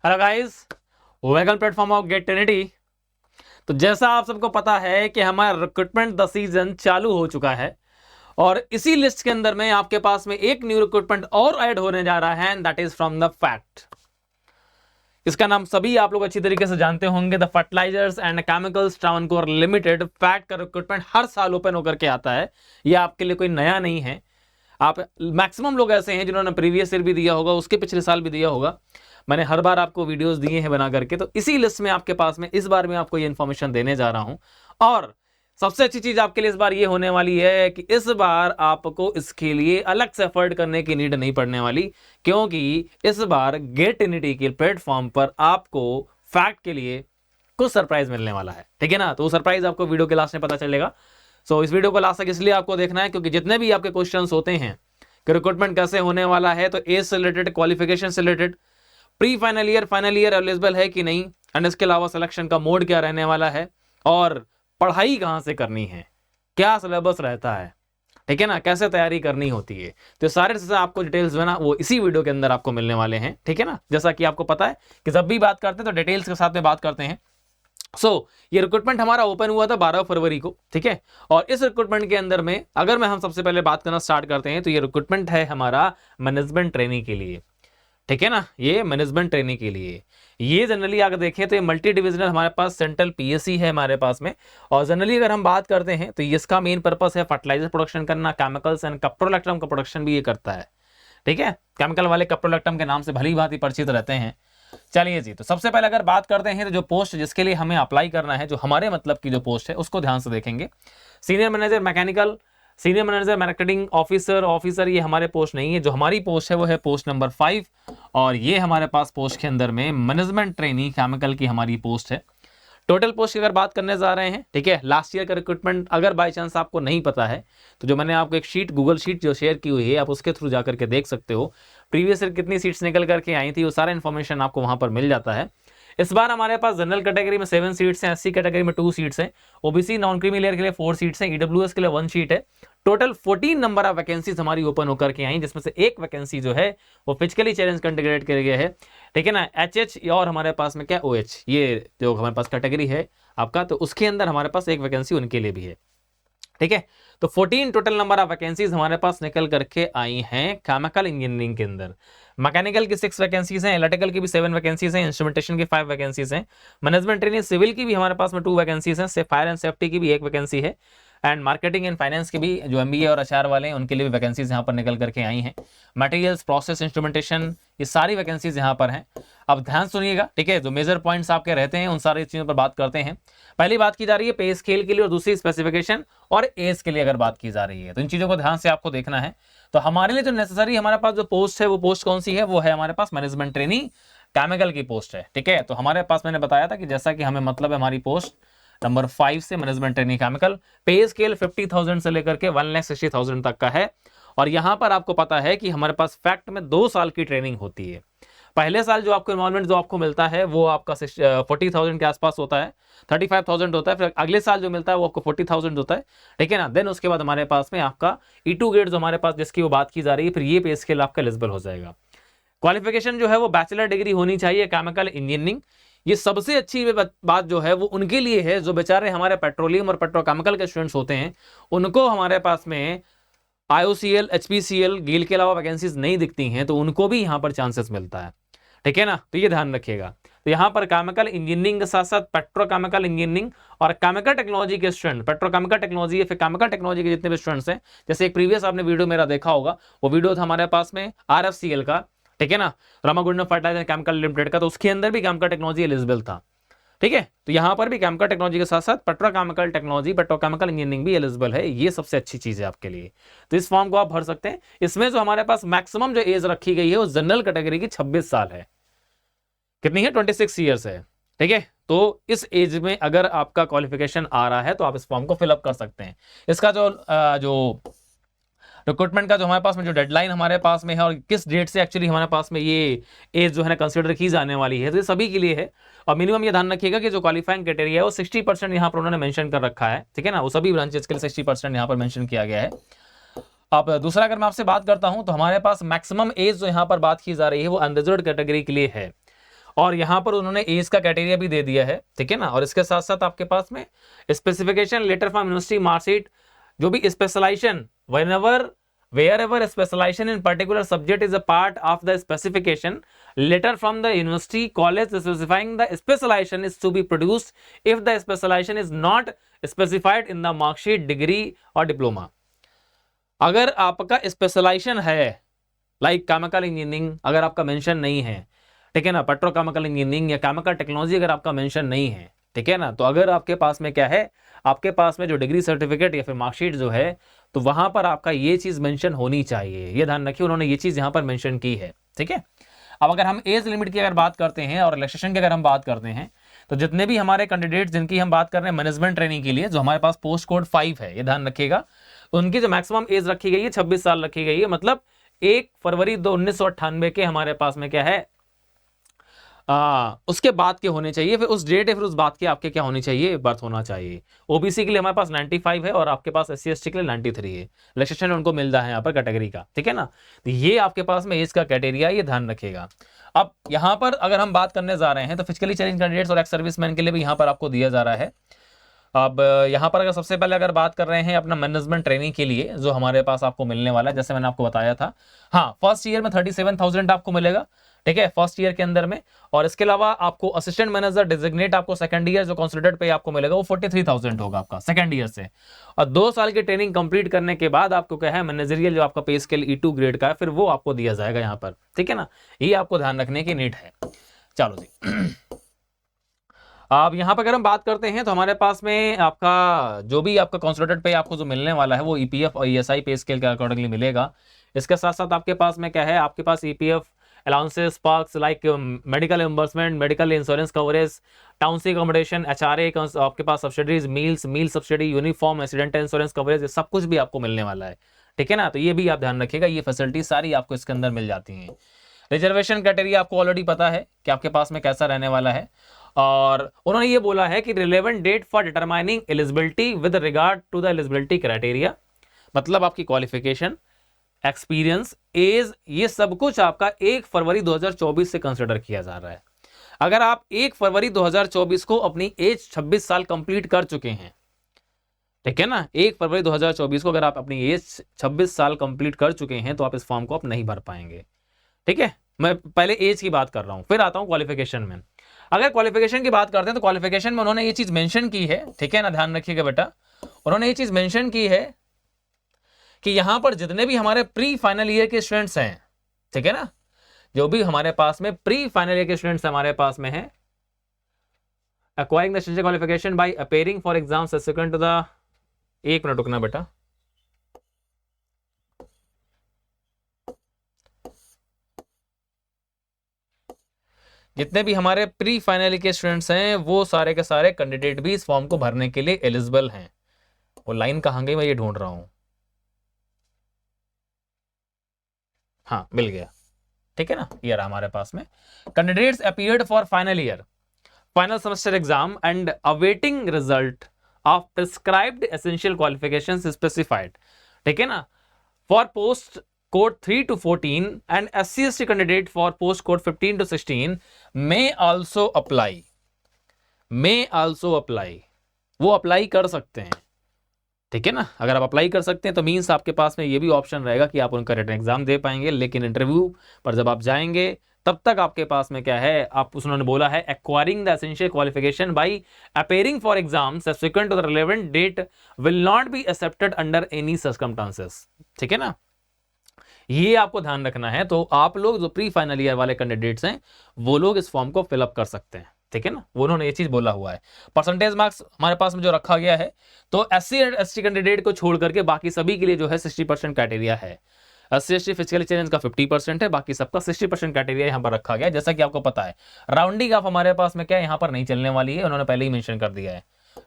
Hello guys, welcome platform of Gate Trinity. तो जैसा आप सबको पता है कि हमारा रिक्रूटमेंट द सीजन चालू हो चुका है और इसी लिस्ट के अंदर में आपके पास में एक न्यू रिक्रूटमेंट और ऐड होने जा रहा है and that is from the fact. इसका नाम सभी आप लोग अच्छी तरीके से जानते होंगे, the fertilizers and chemicals Travancore limited. FACT का रिक्रूटमेंट हर साल ओपन होकर के आता है, यह आपके लिए कोई नया नहीं है। आप मैक्सिमम लोग ऐसे हैं जिन्होंने प्रीवियस ईयर भी दिया होगा, उसके पिछले साल भी दिया होगा। मैंने हर बार आपको वीडियोस दिए हैं बना करके, तो इसी लिस्ट में आपके पास में इस बार में आपको ये इन्फॉर्मेशन देने जा रहा हूं। और सबसे अच्छी चीज आपके लिए इस बार ये होने वाली है कि इस बार आपको इसके लिए अलग से एफर्ट करने की नीड नहीं पड़ने वाली, क्योंकि इस बार गेट ट्रिनिटी के प्लेटफॉर्म पर आपको फैक्ट के लिए कुछ सरप्राइज मिलने वाला है। ठीक है ना, तो वो सरप्राइज आपको वीडियो के लास्ट में पता चलेगा। इस वीडियो को लास्ट तक इसलिए आपको देखना है क्योंकि जितने भी आपके क्वेश्चंस होते हैं कि रिक्रूटमेंट कैसे होने वाला है, तो एज से रिलेटेड, क्वालिफिकेशन से related, pre final year eligible है कि नहीं, एंड इसके अलावा सिलेक्शन का मोड क्या रहने वाला है और पढ़ाई कहां से करनी है, क्या सिलेबस रहता है, ठीक है ना, कैसे तैयारी करनी होती है, तो सारे से आपको डिटेल्स है ना वो इसी वीडियो के अंदर आपको मिलने वाले हैं। ठीक है ना, जैसा कि आपको पता है कि जब भी बात करते हैं तो डिटेल्स के साथ में बात करते हैं। ये रिक्रूटमेंट हमारा ओपन हुआ था 12 फरवरी को। ठीक है, और इस रिक्रूटमेंट के अंदर में अगर हम सबसे पहले बात करना स्टार्ट करते हैं तो ये रिक्रूटमेंट है हमारा मैनेजमेंट ट्रेनिंग के लिए। ठीक है ना, ये मैनेजमेंट ट्रेनिंग के लिए। ये जनरली अगर देखें तो ये मल्टी डिविजनल हमारे पास सेंट्रल पीएससी है हमारे पास में। और जनरली अगर हम बात करते हैं तो इसका मेन पर्पस है फर्टिलाइजर प्रोडक्शन करना, केमिकल्स एंड कैप्रोलैक्टम का प्रोडक्शन भी ये करता है। ठीक है, केमिकल वाले कैप्रोलैक्टम के नाम से भली भांति परिचित रहते हैं। चलिए जी, तो सबसे पहले अगर बात करते हैं तो जो पोस्ट जिसके लिए हमें अप्लाई करना है, जो हमारे मतलब की जो पोस्ट है उसको ध्यान से देखेंगे। Senior manager mechanical, senior manager marketing officer ये हमारे पोस्ट नहीं है। जो हमारी पोस्ट है वो है पोस्ट नंबर 5 और ये हमारे पास पोस्ट के अंदर में मैनेजमेंट ट्रेनी केमिकल की हमारी पोस्ट है। टोटल पोस्ट की अगर बात करने जा रहे हैं, ठीक है, लास्ट ईयर का रिक्रूटमेंट अगर बाय चांस आपको नहीं पता है तो जो मैंने आपको एक शीट, गूगल शीट जो शेयर की हुई है, आप उसके थ्रू जाकर के देख सकते हो प्रीवियस ईयर कितनी सीट्स निकल करके आई थी, वो सारा इन्फॉर्मेशन आपको वहां पर मिल जाता है। इस बार हमारे पास जनरल कैटेगरी में 7 सीट्स हैं, एससी कैटेगरी में 2 सीट्स हैं, ओबीसी नॉन क्रीमी लेयर के लिए 4 सीट्स हैं, ईडब्ल्यूएस के लिए 1 सीट है। टोटल 14 नंबर ऑफ वैकेंसीज हमारी ओपन होकर के आई, जिसमें से एक वैकेंसी जो है वो फिजिकली चैलेंज कैंडिडेट के लिए है। ठीक है ना, एचएच और हमारे पास में क्या ओएच, ये जो हमारे पास कैटेगरी है आपका, तो उसके अंदर हमारे पास एक वैकेंसी उनके लिए भी है। ठीक है, तो 14 टोटल नंबर ऑफ वैकेंसीज हमारे पास निकल करके आई हैं केमिकल इंजीनियरिंग के अंदर। मैकेनिकल की 6 वैकेंसीज हैं, इलेक्ट्रिकल की भी 7 वैकेंसीज हैं, इंस्ट्रूमेंटेशन की 5 वैकेंसीज हैं, मैनेजमेंट ट्रेनिंग सिविल की भी हमारे पास में 2 वैकेंसीज हैं, फायर एंड सेफ्टी की भी 1 वैकेंसी है, एंड मार्केटिंग एंड फाइनेंस के भी जो एमबीए और एचआर वाले हैं उनके लिए भी वैकेंसीज यहाँ पर निकल करके आई हैं। मटेरियल्स, प्रोसेस, इंस्ट्रूमेंटेशन, ये सारी वैकेंसीज यहाँ पर हैं। अब ध्यान सुनिएगा, ठीक है, जो मेजर पॉइंट्स आपके रहते हैं उन सारी चीजों पर बात करते हैं। पहली बात की जा रही है पे स्केल के लिए और दूसरी स्पेसिफिकेशन और एज के लिए अगर बात की जा रही है, तो इन चीजों को ध्यान से आपको देखना है। तो हमारे लिए जो नेसेसरी हमारे पास जो पोस्ट है वो पोस्ट कौन सी है, वो है हमारे पास मैनेजमेंट ट्रेनी केमिकल की पोस्ट है। ठीक है, तो हमारे पास मैंने बताया था कि जैसा कि हमें मतलब है हमारी पोस्ट नंबर 5 से मैनेजमेंट ट्रेनिंग केमिकल, पे स्केल 50,000 से लेकर के 1,60,000 तक का है। और यहां पर आपको पता है कि हमारे पास फैक्ट में 2 साल की ट्रेनिंग होती है। पहले साल जो आपको इन्वॉल्वमेंट जो आपको मिलता है वो आपका 40,000 के आसपास होता है, 35,000 होता है। फिर अगले साल जो मिलता है वो आपको 40,000 होता है। ठीक है ना, देन उसके बाद हमारे पास में आपका E2 ग्रेड जो हमारे पास जिसकी वो बात की जा रही है, फिर ये पे स्केल आपका एलिजिबल हो जाएगा। क्वालिफिकेशन जो है वो बैचलर डिग्री होनी चाहिए केमिकल इंजीनियरिंग। ये सबसे अच्छी बात जो है वो उनके लिए है जो बेचारे हमारे पेट्रोलियम और पेट्रोकेमिकल के स्टूडेंट्स होते हैं, उनको हमारे पास में IOCL, HPCL, गील के अलावा वैकेंसीज नहीं दिखती हैं, तो उनको भी यहाँ पर चांसेस मिलता है। ठीक है ना, तो ये ध्यान रखिएगा। तो यहाँ पर केमिकल इंजीनियरिंग के साथ साथ पेट्रोकेमिकल इंजीनियरिंग और केमिकल टेक्नोलॉजी के स्टूडेंट, पेट्रोकेमिकल टेक्नोलॉजी या फिर केमिकल टेक्नोलॉजी के जितने भी स्टूडेंट्स हैं, जैसे एक प्रीवियस आपने वीडियो मेरा देखा होगा, वो वीडियो था हमारे पास में RFCL का, ठीक है ना, रामागुंडम फर्टिलाइजर केमिकल लिमिटेड का, तो उसके अंदर भी केमिकल टेक्नोलॉजी एलिजिबल था। ठीक है, तो यहां पर भी केमिकल टेक्नोलॉजी के साथ साथ पेट्रोकेमिकल टेक्नोलॉजी, पेट्रोकेमिकल इंजीनियरिंग भी एलिजिबल है। ये सबसे अच्छी चीज है आपके लिए, तो इस फॉर्म को आप भर सकते हैं। इसमें जो हमारे पास मैक्सिमम जो एज रखी गई है वो जनरल कैटेगरी की 26 साल है। कितनी है, 26 ईयर्स है। ठीक है, तो इस एज में अगर आपका क्वालिफिकेशन आ रहा है तो आप इस फॉर्म को फिलअप कर सकते हैं। इसका जो रिक्रूटमेंट का जो हमारे पास में जो डेडलाइन हमारे पास में है और किस डेट से एक्चुअली हमारे पास में ये एज जो है ना कंसिडर की जाने वाली है, तो ये सभी के लिए है। और मिनिमम ये ध्यान रखिएगा कि जो क्वालिफाइंग क्राइटेरिया है वो 60% यहाँ पर उन्होंने मेंशन कर रखा है। ठीक है ना, वो सभी ब्रांचेस के लिए 60% यहाँ पर मेंशन किया गया है। अब दूसरा अगर मैं आपसे बात करता हूं तो हमारे पास मैक्सिमम एज जो यहाँ पर बात की जा रही है वो अनरिजर्व्ड कैटेगरी के लिए है। और यहाँ पर उन्होंने एज का क्राइटेरिया भी दे दिया है, ठीक है ना। और इसके साथ साथ आपके पास में specification letter from university, marksheet, जो भी specialization, wherever specialization in particular subject is a part of the specification, letter from the university college specifying the specialization is to be produced if the specialization is not specified in the mark sheet, degree or diploma. अगर आपका specialisation है like chemical engineering, अगर आपका mention नहीं है, ठीक है ना, पेट्रोकेमिकल इंजीनियरिंग या केमिकल टेक्नोलॉजी अगर आपका मेंशन नहीं है, ठीक है ना, तो अगर आपके पास में क्या है, आपके पास में जो डिग्री सर्टिफिकेट या फिर मार्कशीट जो है, तो वहां पर आपका ये चीज मेंशन होनी चाहिए। ये ध्यान रखिए, उन्होंने ये चीज यहां पर मेंशन की है, ठीक है। अब अगर हम एज लिमिट की अगर बात करते हैं और रिलैक्सेशन की अगर हम बात करते हैं, तो जितने भी हमारे कैंडिडेट जिनकी हम बात कर रहे हैं मैनेजमेंट ट्रेनिंग के लिए, जो हमारे पास पोस्ट कोड 5 है, ये ध्यान रखिएगा, उनकी जो मैक्सिमम एज रखी गई है 26 साल रखी गई है। मतलब 1 फरवरी 1998 के हमारे पास में क्या है, उसके बाद के होने चाहिए, फिर उस डेट या फिर उस बात के आपके क्या होनी चाहिए, बर्थ होना चाहिए। ओबीसी के लिए हमारे पास 95 है और आपके पास एससी एसटी के लिए 93 है, रिलैक्सेशन उनको मिलता है यहाँ पर कैटेगरी का, ठीक है ना। तो ये आपके पास में एज का क्राइटेरिया, ये ध्यान रखिएगा। अब यहाँ पर अगर हम बात करने जा रहे हैं तो फिजिकली चैलेंज कैंडिडेट्स और एक्स सर्विसमैन के लिए भी यहाँ पर आपको दिया जा रहा है। अब यहाँ पर अगर सबसे पहले अगर बात कर रहे हैं अपना मैनेजमेंट ट्रेनिंग के लिए, जो हमारे पास आपको मिलने वाला है, जैसे मैंने आपको बताया था, हाँ, फर्स्ट ईयर में 37,000 आपको मिलेगा, ठीक है, फर्स्ट ईयर के अंदर में। और इसके अलावा आपको असिस्टेंट मैनेजर डेजिग्नेट आपको सेकंड ईयर जो कंसोलिडेटेड पे आपको मिलेगा वो 43,000 होगा आपका सेकंड ईयर से। और 2 साल की ट्रेनिंग कंप्लीट करने के बाद आपको क्या है, मैनेजरियल जो आपका पे स्केल E2 ग्रेड का है, फिर वो आपको दिया जाएगा यहाँ पर, ठीक है ना। ये आपको ध्यान रखने की नीड है। चलो जी, अब यहाँ पर अगर हम बात करते हैं तो हमारे पास में आपका जो भी आपका कंसोलिडेटेड पे आपको जो मिलने वाला है वो ईपीएफ और ईएसआई पे स्केल के अकॉर्डिंगली मिलेगा। इसके साथ साथ आपके पास में क्या है, आपके पास EPF allowances, perks like medical reimbursement, medical insurance coverage, township accommodation, HRA, आपके पास subsidies, meal subsidy, uniform, accidental insurance coverage, ये सब कुछ भी आपको मिलने वाला है, ठीक है ना। तो ये भी आप ध्यान रखिएगा, ये फैसिलिटी सारी आपको इसके अंदर मिल जाती हैं। रिजर्वेशन क्राइटेरिया आपको ऑलरेडी पता है कि आपके पास में कैसा रहने वाला है। और उन्होंने ये बोला है कि relevant date for determining eligibility with regard to the eligibility criteria, मतलब आपकी क्वालिफिकेशन, एक्सपीरियंस, एज, ये सब कुछ आपका 1 फरवरी 2024 से कंसिडर किया जा रहा है। अगर आप 1 फरवरी 2024 को अपनी एज 26 साल कंप्लीट कर चुके हैं, ठीक है ना, 1 फरवरी 2024 को अगर आप अपनी एज 26 साल कंप्लीट कर चुके हैं तो आप इस फॉर्म को आप नहीं भर पाएंगे, ठीक है। मैं पहले एज की बात कर रहा हूं, फिर आता हूं क्वालिफिकेशन में। अगर क्वालिफिकेशन की बात करते हैं तो क्वालिफिकेशन में उन्होंने ये चीज मेंशन की है, ठीक है ना, ध्यान रखिएगा बेटा, उन्होंने ये चीज मेंशन की है कि यहां पर जितने भी हमारे प्री फाइनल ईयर के स्टूडेंट्स हैं, ठीक है ना, जो भी हमारे पास में प्री फाइनल ईयर के स्टूडेंट्स हमारे पास में है, acquiring the standard qualification by appearing for exam subsequent to the, एक मिनट रुकना बेटा, जितने भी हमारे प्री फाइनल के स्टूडेंट्स हैं वो सारे के सारे कैंडिडेट भी इस फॉर्म को भरने के लिए एलिजिबल हैं। वो लाइन कहाँ गई, मैं ये ढूंढ रहा हूं, हाँ मिल गया, ठीक है ना, ये रहा हमारे पास में। Candidates appeared for final year final semester exam and awaiting result of prescribed essential qualifications specified, ठीक है ना, for post code 3 to 14 and SC/ST candidate for post code 15 to 16 may also apply, वो अप्लाई कर सकते हैं, ठीक है ना। अगर आप अप्लाई कर सकते हैं तो मीन्स आपके पास में ये भी ऑप्शन रहेगा कि आप उनका रिटन एग्जाम दे पाएंगे, लेकिन इंटरव्यू पर जब आप जाएंगे तब तक आपके पास में क्या है, आप उन्होंने बोला है acquiring the essential qualification by appearing for exam subsequent to the relevant date will not be accepted under any circumstances, ठीक है ना, ये आपको ध्यान रखना है। तो आप लोग जो प्री फाइनल ईयर वाले कैंडिडेट्स हैं वो लोग इस फॉर्म को फिलअप कर सकते हैं, ठीक है ना, वो उन्होंने ये चीज बोला हुआ है। परसेंटेज मार्क्स हमारे पास में जो रखा गया है, तो SC एंड ST कैंडिडेट को छोड़ करके बाकी सभी के लिए जो है 60% क्राइटेरिया है। SC ST फिजिकली चैलेंज का 50% है, बाकी सबका 60% क्राइटेरिया यहाँ पर रखा गया है। जैसा कि आपको पता है राउंडिंग ऑफ हमारे पास में क्या यहाँ पर नहीं चलने वाली है, उन्होंने पहले ही मेंशन कर दिया है,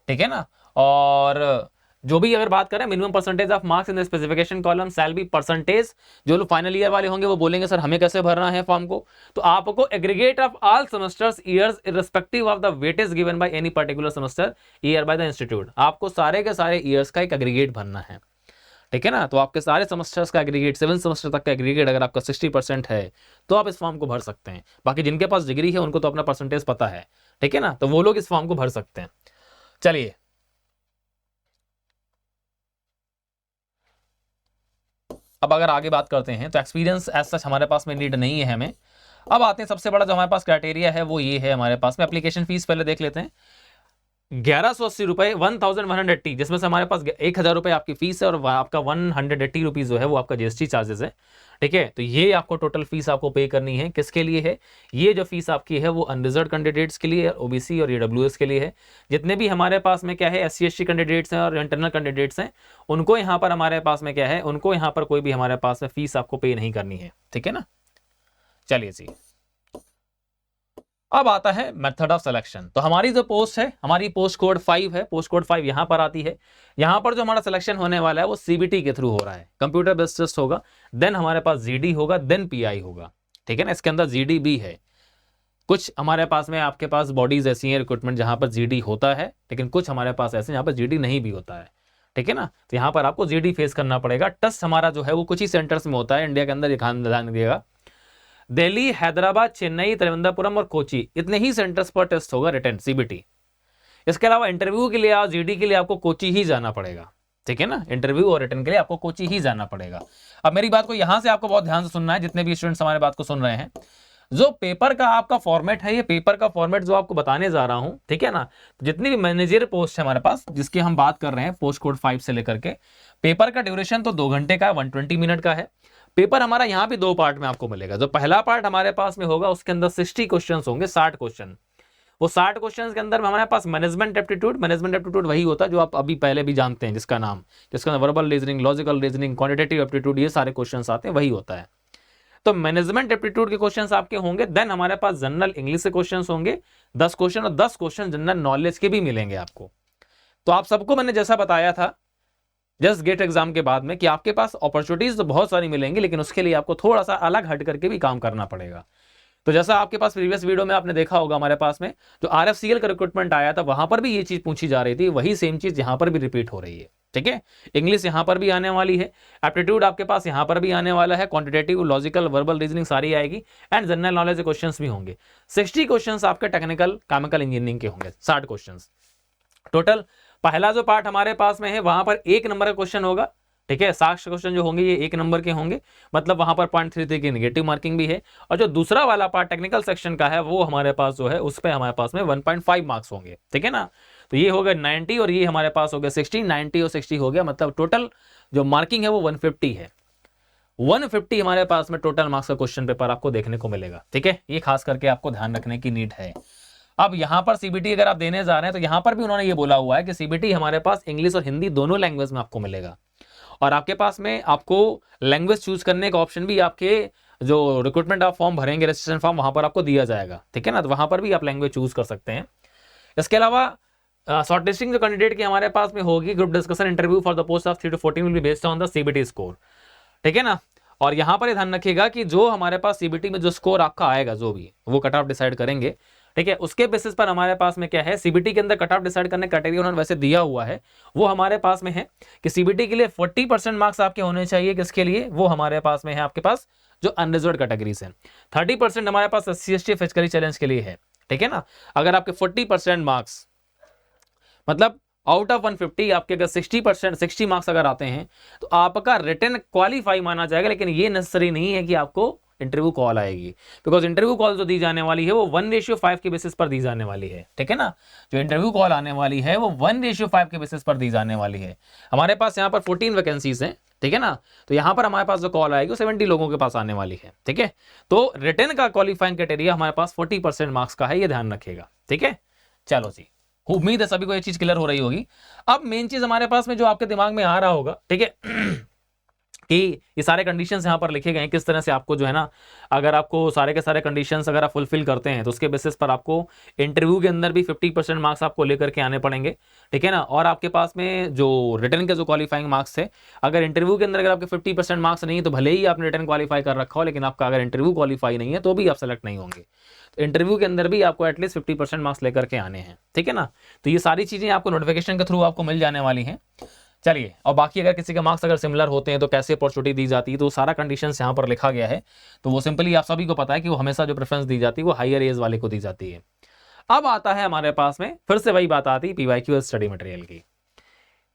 ठीक है ना। और जो भी अगर बात करें minimum percentage of marks in the specification column shall be percentage, जो लोग फाइनल ईयर वाले होंगे वो बोलेंगे सर हमें कैसे भरना है फॉर्म को, तो आपको aggregate of all semesters years irrespective of the weightage given by any particular semester year by the institute, आपको सारे के सारे ईयर्स का एक एग्रीगेट भरना है, ठीक है ना। तो आपके सारे सेमेस्टर्स का एग्रीगेट 7 सेमेस्टर तक का एग्रीगेट अगर आपका 60% है तो आप इस फॉर्म को भर सकते हैं। बाकी जिनके पास डिग्री है उनको तो अपना परसेंटेज पता है, ठीक है ना, तो वो लोग इस फॉर्म को भर सकते हैं। चलिए अब अगर आगे बात करते हैं तो एक्सपीरियंस एज सच हमारे पास में नीड नहीं है हमें। अब आते हैं सबसे बड़ा जो हमारे पास क्राइटेरिया है वो ये है हमारे पास में एप्लीकेशन फीस पहले देख लेते हैं। 1180 रुपए 1180, जिसमें से हमारे पास 1000 रुपए आपकी फीस है और आपका 180 रुपीज जो है वो आपका जीएसटी चार्जेस है, ठीक है। तो ये आपको टोटल फीस आपको पे करनी है। किसके लिए है ये जो फीस आपकी है वो अनरिजर्व कैंडिडेट्स के लिए, ओबीसी और ईडब्ल्यूएस के लिए है। जितने भी हमारे पास में क्या है एससी एसटी कैंडिडेट्स हैं और इंटरनल कैंडिडेट्स हैं उनको यहाँ पर हमारे पास में क्या है, उनको यहाँ पर कोई भी हमारे पास में फीस आपको पे नहीं करनी है, ठीक है ना। चलिए जी, अब आता है मेथड ऑफ सिलेक्शन। तो हमारी जो पोस्ट है, हमारी पोस्ट कोड 5 है, पोस्ट कोड 5 यहां पर आती है। यहां पर जो हमारा सिलेक्शन होने वाला है वो सीबीटी के थ्रू हो रहा है, कंप्यूटर बेस्ड टेस्ट होगा, देन हमारे पास जीडी होगा, देन पीआई होगा, ठीक है ना। इसके अंदर जीडी भी है। कुछ हमारे पास में आपके पास बॉडीज ऐसी हैं रिक्रूटमेंट जहां पर जीडी होता है, लेकिन कुछ हमारे पास ऐसे जहां पर जीडी नहीं भी होता है, ठीक है ना। तो यहां पर आपको जीडी फेस करना पड़ेगा। टेस्ट हमारा जो है वो कुछ ही सेंटर्स में होता है इंडिया के अंदर, ध्यान दिएगा। दिल्ली, हैदराबाद, चेन्नई, त्रिवेंद्रपुरम और कोची, इतने ही सेंटर्स पर टेस्ट होगा रिटन सीबीटी। इसके अलावा इंटरव्यू के लिए आप जीडी के लिए आपको कोची ही जाना पड़ेगा, ठीक है ना। इंटरव्यू और रिटन के लिए आपको कोची ही जाना पड़ेगा। अब मेरी बात को यहां से आपको बहुत ध्यान से सुनना है, जितने भी स्टूडेंट्स हमारे बात को सुन रहे हैं। जो पेपर का आपका फॉर्मेट है, ये पेपर का फॉर्मेट जो आपको बताने जा रहा हूं, ठीक है ना। जितनी भी मैनेजर पोस्ट है हमारे पास जिसकी हम बात कर रहे हैं पोस्ट कोड 5 से लेकर के, पेपर का ड्यूरेशन तो 2 घंटे का 120 मिनट का है। पेपर हमारा यहाँ पे 2 पार्ट में आपको मिलेगा। जो पहला पार्ट हमारे पास में होगा उसके अंदर 60 क्वेश्चन होंगे, 60 क्वेश्चन। वो 60 क्वेश्चन के अंदर हमारे पास मैनेजमेंट एप्टीट्यूड वही होता है जो आप अभी पहले भी जानते हैं, जिसका नाम, जिसका verbal reasoning, logical reasoning, quantitative aptitude, ये सारे क्वेश्चन आते हैं, वही होता है। तो मैनेजमेंट एप्टीट्यूड के क्वेश्चंस आपके होंगे। देन हमारे पास जनरल इंग्लिश के क्वेश्चंस होंगे 10 क्वेश्चन, और 10 क्वेश्चन जनरल नॉलेज के भी मिलेंगे आपको। तो आप सबको मैंने जैसा बताया था जस्ट गेट एग्जाम के बाद में कि आपके पास अपॉर्चुनिटीज तो बहुत सारी मिलेंगी, लेकिन उसके लिए आपको थोड़ा सा अलग हट करके भी काम करना पड़ेगा। तो जैसा आपके पास प्रीवियस वीडियो में आपने देखा होगा हमारे पास में जो आरएफसीएल का रिक्रूटमेंट आया था वहां पर भी ये चीज पूछी जा रही थी, वही सेम चीज यहां पर भी रिपीट हो रही है, ठीक है। इंग्लिश यहां पर भी आने वाली है, एप्टीट्यूड आपके पास यहां पर भी आने वाला है, क्वांटिटेटिव, लॉजिकल, वर्बल रीजनिंग सारी आएगी, एंड जनरल नॉलेज के क्वेश्चंस भी होंगे। 60 क्वेश्चंस आपके टेक्निकल केमिकल इंजीनियरिंग के होंगे, 60 क्वेश्चंस टोटल। पहला जो पार्ट हमारे पास में है वहां पर 1 नंबर का क्वेश्चन होगा, ठीक है। 60 क्वेश्चन जो होंगे ये 1 नंबर के होंगे, मतलब वहां पर 0.33 की नेगेटिव मार्किंग भी है। और जो दूसरा वाला पार्ट टेक्निकल सेक्शन का है वो हमारे पास जो है उस पर हमारे पास में 1.5 मार्क्स होंगे, ठीक है ना। तो ये हो गया 90 और ये हमारे पास हो गया 60, 90 और 60 हो गया, मतलब टोटल जो मार्किंग है वो 150 है। 150 हमारे पास में टोटल मार्क्स का क्वेश्चन पेपर आपको देखने को मिलेगा, ठीक है। ये खास करके आपको ध्यान रखने की नीड है। अब यहां पर सीबीटी अगर आप देने जा रहे हैं तो यहां पर भी उन्होंने ये बोला हुआ है कि सीबीटी हमारे पास इंग्लिश और हिंदी दोनों लैंग्वेज में आपको मिलेगा, और आपके पास में आपको लैंग्वेज चूज करने का ऑप्शन भी आपके जो रिक्रूटमेंट आप फॉर्म भरेंगे, रजिस्ट्रेशन फॉर्म, वहां पर आपको दिया जाएगा, ठीक है ना। तो वहां पर भी आप लैंग्वेज चूज कर सकते हैं। इसके अलावा शॉर्ट लिस्टिंग जो कैंडिडेट की हमारे पास में होगी, group discussion interview for the post of 3 to 14 will be based on the CBT score, ठीक है ना। और यहां पर ध्यान रखिएगा कि जो हमारे पास सीबीटी में जो स्कोर आपका आएगा, जो भी वो कट ऑफ डिसाइड करेंगे, ठीक है, उसके बेसिस पर हमारे पास में क्या है, सीबीटी के अंदर कट ऑफ डिसाइड करने क्राइटेरिया उन्होंने वैसे दिया हुआ है, वो हमारे पास में है कि सीबीटी के लिए 40% मार्क्स आपके होने चाहिए। किसके लिए, वो हमारे पास में है आपके पास जो अनरिजर्व्ड कैटेगरी है। 30% हमारे पास एससी एसटी फिजिकली चैलेंज के लिए है, ठीक है ना। अगर आपके 40% मार्क्स, मतलब आउट ऑफ 150 आपके अगर 60 मार्क्स अगर आते हैं तो आपका रिटन क्वालिफाई माना जाएगा, लेकिन ये नेसेसरी नहीं है कि आपको इंटरव्यू कॉल आएगी, बिकॉज इंटरव्यू कॉल जो दी जाने वाली है वो 1:5 के बेसिस पर दी जाने वाली है, ठीक है ना। जो इंटरव्यू कॉल आने वाली है वो 1:5 के बेसिस पर दी जाने वाली है। हमारे पास यहाँ पर 14 वैकेंसीज हैं, ठीक है ना। तो यहाँ पर हमारे पास जो कॉल आएगी वो 70 लोगों के पास आने वाली है, ठीक है। तो रिटन का क्वालिफाइंग क्राइटेरिया हमारे पास 40% मार्क्स का है, ये ध्यान रखिएगा, ठीक है। चलो जी, उम्मीद है सभी को ये चीज क्लियर हो रही होगी। अब मेन चीज हमारे पास में जो आपके दिमाग में आ रहा होगा, ठीक है, कि ये सारे कंडीशंस यहाँ पर लिखे गए हैं, किस तरह से आपको जो है ना, अगर आपको सारे के सारे कंडीशंस अगर आप फुलफिल करते हैं तो उसके बेसिस पर आपको इंटरव्यू के अंदर भी 50% मार्क्स आपको लेकर के आने पड़ेंगे, ठीक है ना। और आपके पास में जो रिटर्न के जो क्वालिफाइंग मार्क्स है, अगर इंटरव्यू के अंदर अगर आपके 50% मार्क्स नहीं है तो भले ही आपने रिटर्न क्वालिफाई कर रखा हो, लेकिन आपका अगर इंटरव्यू क्वालिफाई नहीं है तो भी आप सेलेक्ट नहीं होंगे। तो इंटरव्यू के अंदर भी आपको एटलीस्ट 50% मार्क्स लेकर के आने हैं, ठीक है ना। तो ये सारी चीजें आपको नोटिफिकेशन के थ्रू आपको मिल जाने वाली हैं। चलिए, और बाकी अगर किसी के मार्क्स अगर सिमिलर होते हैं तो कैसे अपॉर्चुनिटी दी जाती है, तो सारा कंडीशंस यहाँ पर लिखा गया है। तो वो सिंपली आप सभी को पता है कि वो हमेशा जो प्रेफरेंस दी जाती है वो हायर एज वाले को दी जाती है। अब आता है हमारे पास में फिर से वही बात आती है पीवाईक्यू स्टडी मटेरियल की।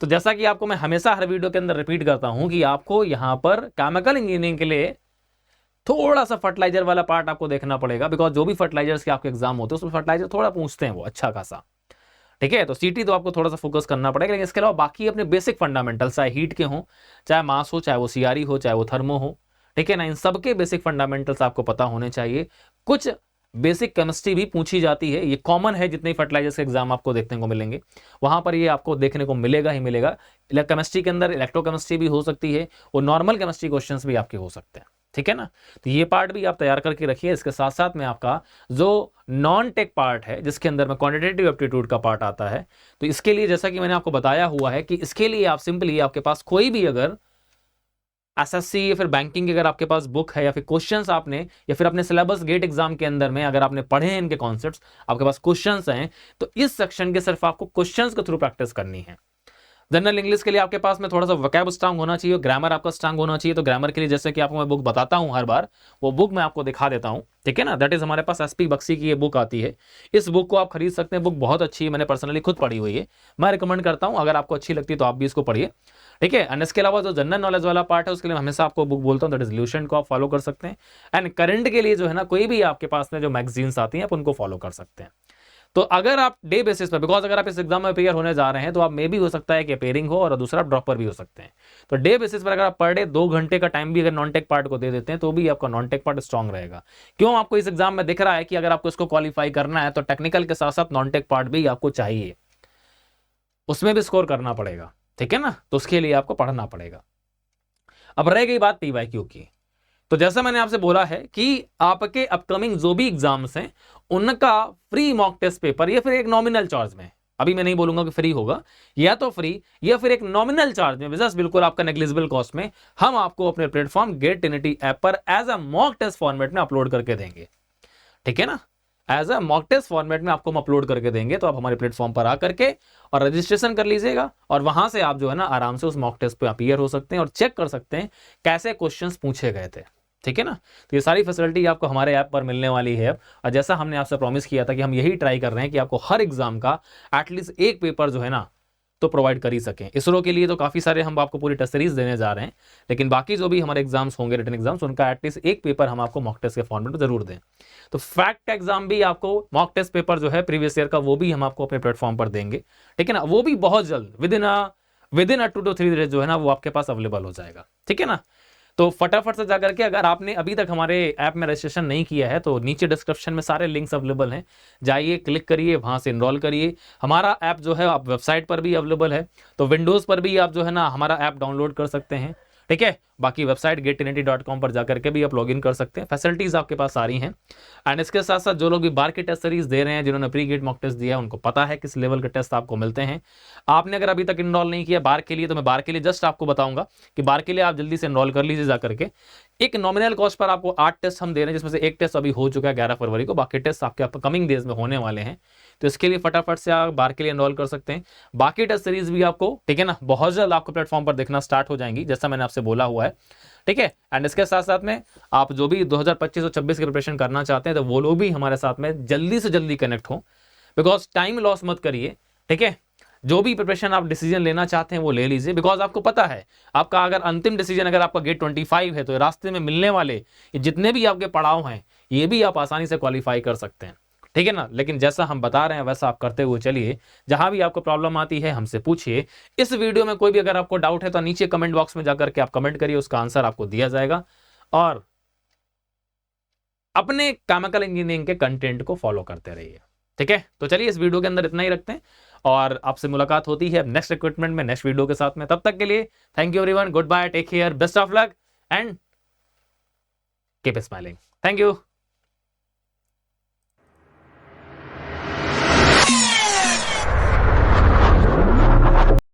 तो जैसा कि आपको मैं हमेशा हर वीडियो के अंदर रिपीट करता हूं कि आपको यहाँ पर केमिकल इंजीनियरिंग के लिए थोड़ा सा फर्टिलाइजर वाला पार्ट आपको देखना पड़ेगा, बिकॉज जो भी फर्टिलाइजर्स के आपके एग्जाम होते हैं उसमें फर्टिलाइजर थोड़ा पूछते हैं वो अच्छा खासा, ठीक है। तो सीटी तो आपको थोड़ा सा फोकस करना पड़ेगा, लेकिन इसके अलावा बाकी अपने बेसिक फंडामेंटल्स, चाहे हीट के हों, चाहे मास हो, चाहे वो सीआरई हो, चाहे वो थर्मो हो, ठीक है ना, इन सबके बेसिक फंडामेंटल्स आपको पता होने चाहिए। कुछ बेसिक केमिस्ट्री भी पूछी जाती है, ये कॉमन है, जितने फर्टिलाइजर्स के एग्जाम आपको देखने को मिलेंगे वहां पर ये आपको देखने को मिलेगा ही मिलेगा। केमिस्ट्री के अंदर इलेक्ट्रोकेमिस्ट्री भी हो सकती है और नॉर्मल केमिस्ट्री क्वेश्चंस भी आपके हो सकते हैं, ठीक है ना। तो ये पार्ट भी आप तैयार करके रखिए। इसके साथ साथ में आपका जो नॉन टेक पार्ट है जिसके अंदर में क्वांटिटेटिव एप्टीट्यूड का पार्ट आता है, तो इसके लिए जैसा कि मैंने आपको बताया हुआ है कि इसके लिए आप सिंपली आपके पास कोई भी अगर एसएससी या फिर बैंकिंग की अगर आपके पास बुक है या फिर क्वेश्चंस आपने या फिर अपने सिलेबस गेट एग्जाम के अंदर में अगर आपने पढ़े हैं इनके कॉन्सेप्ट्स, आपके पास क्वेश्चंस हैं, तो इस सेक्शन के सिर्फ आपको क्वेश्चंस के थ्रू प्रैक्टिस करनी है। जनरल इंग्लिश के लिए आपके पास में थोड़ा सा वोकैब स्ट्रांग होना चाहिए, ग्रामर आपका स्ट्रांग होना चाहिए। तो ग्रामर के लिए जैसे कि आपको मैं बुक बताता हूं हर बार, वो बुक मैं आपको दिखा देता हूं, ठीक है ना। दैट इज हमारे पास एसपी बक्सी की ये बुक आती है, इस बुक को आप खरीद सकते हैं। बुक बहुत अच्छी है, मैंने पर्सनली खुद पढ़ी हुई है, मैं रिकमेंड करता हूं। अगर आपको अच्छी लगती है तो आप भी इसको पढ़िए, ठीक है। एंड इसके अलावा जो जनरल नॉलेज वाला पार्ट है उसके लिए हमेशा आपको बुक बोलता हूं, दैट इज ल्यूसेंट को आप फॉलो कर सकते हैं। एंड करंट के लिए जो है ना, कोई भी आपके पास में जो मैगजीन्स आती हैं आप उनको फॉलो कर सकते हैं। तो अगर आप डे बेसिस पर, बिकॉज अगर आप इस एग्जाम में अपेयर होने जा रहे हैं तो आप मे भी हो सकता है कि अपेयरिंग हो और दूसरा ड्रॉपर भी हो सकते हैं। तो डे बेसिस पर अगर आप पर डे 2 घंटे का टाइम भी अगर नॉन टेक पार्ट को दे देते हैं तो भी आपका नॉन टेक पार्ट स्ट्रांग रहेगा। क्यों आपको इस एग्जाम में दिख रहा है कि अगर आपको इसको क्वालिफाई करना है तो टेक्निकल के साथ साथ नॉन टेक पार्ट भी आपको चाहिए, उसमें भी स्कोर करना पड़ेगा, ठीक है ना। तो उसके लिए आपको पढ़ना पड़ेगा। अब रह गई बात पीवाईक्यू की, तो जैसा मैंने आपसे बोला है कि आपके अपकमिंग जो भी एग्जाम्स हैं उनका फ्री मॉक टेस्ट पेपर या फिर एक नॉमिनल चार्ज में, अभी मैं नहीं बोलूंगा कि फ्री होगा, या तो फ्री या फिर एक नॉमिनल चार्ज में, जस्ट बिल्कुल आपका नेग्लिजिबल कॉस्ट में हम आपको अपने प्लेटफॉर्म गेट ट्रिनिटी ऐप पर as a mock test format में अपलोड करके देंगे, ठीक है ना। As a mock test format में आपको हम अपलोड करके देंगे। तो आप हमारे प्लेटफॉर्म पर आकर के और रजिस्ट्रेशन कर लीजिएगा और वहां से आप जो है ना आराम से उस मॉक टेस्ट पे अपीयर हो सकते हैं और चेक कर सकते हैं कैसे क्वेश्चंस पूछे गए थे, ठीक है ना। तो ये सारी फैसिलिटी आपको हमारे ऐप पर मिलने वाली है। और जैसा हमने आपसे प्रॉमिस किया था कि हम यही ट्राई कर रहे हैं कि आपको हर एग्जाम का एटलीस्ट एक पेपर जो है ना तो प्रोवाइड कर ही सकें। इसरो के लिए तो काफ़ी सारे हम आपको पूरी टेस्ट सीरीज देने जा रहे हैं, लेकिन बाकी जो भी हमारे एग्जाम्स होंगे रिटन एग्जाम्स, उनका एटलीस्ट एक पेपर हम आपको मॉक टेस्ट के फॉर्मेट में जरूर दें। तो फैक्ट एग्जाम भी आपको मॉक टेस्ट पेपर जो है प्रीवियस ईयर का वो भी हम आपको अपने प्लेटफॉर्म पर देंगे, ठीक है ना। वो भी बहुत जल्द विद इन 2 to 3 डेज जो है ना वो आपके पास अवेलेबल हो जाएगा, ठीक है ना। तो फटाफट से जाकर के, अगर आपने अभी तक हमारे ऐप में रजिस्ट्रेशन नहीं किया है तो नीचे डिस्क्रिप्शन में सारे लिंक्स अवेलेबल हैं, जाइए क्लिक करिए, वहां से इनरोल करिए। हमारा ऐप जो है आप वेबसाइट पर भी अवेलेबल है, तो विंडोज पर भी आप जो है ना हमारा ऐप डाउनलोड कर सकते हैं, ठीक है। बाकी वेबसाइट gettrinity.com पर जाकर के भी आप लॉगिन कर सकते हैं, फैसिलिटीज आपके पास सारी हैं। एंड इसके साथ साथ जो लोग भी बार की टेस्ट सीरीज दे रहे हैं, जिन्होंने प्री गेट मॉक टेस्ट दिया है, उनको पता है किस लेवल के टेस्ट आपको मिलते हैं। आपने अगर अभी तक इनरोल नहीं किया बार के लिए, तो मैं बार के लिए जस्ट आपको बताऊंगा कि बार के लिए आप जल्दी से इनरोल कर लीजिए जाकर के। एक नॉमिनल कॉस्ट पर आपको 8 टेस्ट हम दे रहे हैं, जिसमें से एक टेस्ट अभी हो चुका है 11 फरवरी को, बाकी टेस्ट आपके अपकमिंग डेज में होने वाले हैं। तो इसके लिए फटाफट से आप बार के लिए इनरोल कर सकते हैं। बाकी टेस्ट सीरीज भी आपको, ठीक है ना, बहुत जल्द आपको प्लेटफॉर्म पर देखना स्टार्ट हो जाएंगी, जैसा मैंने आपसे बोला हुआ है, ठीक है। एंड इसके साथ साथ में आप जो भी 2025 और 26 की प्रिपरेशन करना चाहते हैं तो वो लोग भी हमारे साथ में जल्दी से जल्दी कनेक्ट हो, बिकॉज टाइम लॉस मत करिए, ठीक है। जो भी प्रिपरेशन आप डिसीजन लेना चाहते हैं वो ले लीजिए, बिकॉज आपको पता है आपका अगर अंतिम डिसीजन अगर आपका गेट 25 है तो रास्ते में मिलने वाले जितने भी आपके पड़ाव हैं ये भी आप आसानी से क्वालिफाई कर सकते हैं, ठीक है ना। लेकिन जैसा हम बता रहे हैं वैसा आप करते हुए चलिए। जहां भी आपको प्रॉब्लम आती है हमसे पूछिए। इस वीडियो में कोई भी अगर आपको डाउट है तो नीचे कमेंट बॉक्स में जाकर के आप कमेंट करिए, उसका आंसर आपको दिया जाएगा। और अपने केमिकल इंजीनियरिंग के कंटेंट को फॉलो करते रहिए, ठीक है। तो चलिए इस वीडियो के अंदर इतना ही रखते हैं और आपसे मुलाकात होती है नेक्स्ट रिक्रूटमेंट में, नेक्स्ट वीडियो के साथ में। तब तक के लिए thank you everyone, good bye, take care, best of luck and keep smiling. Thank you.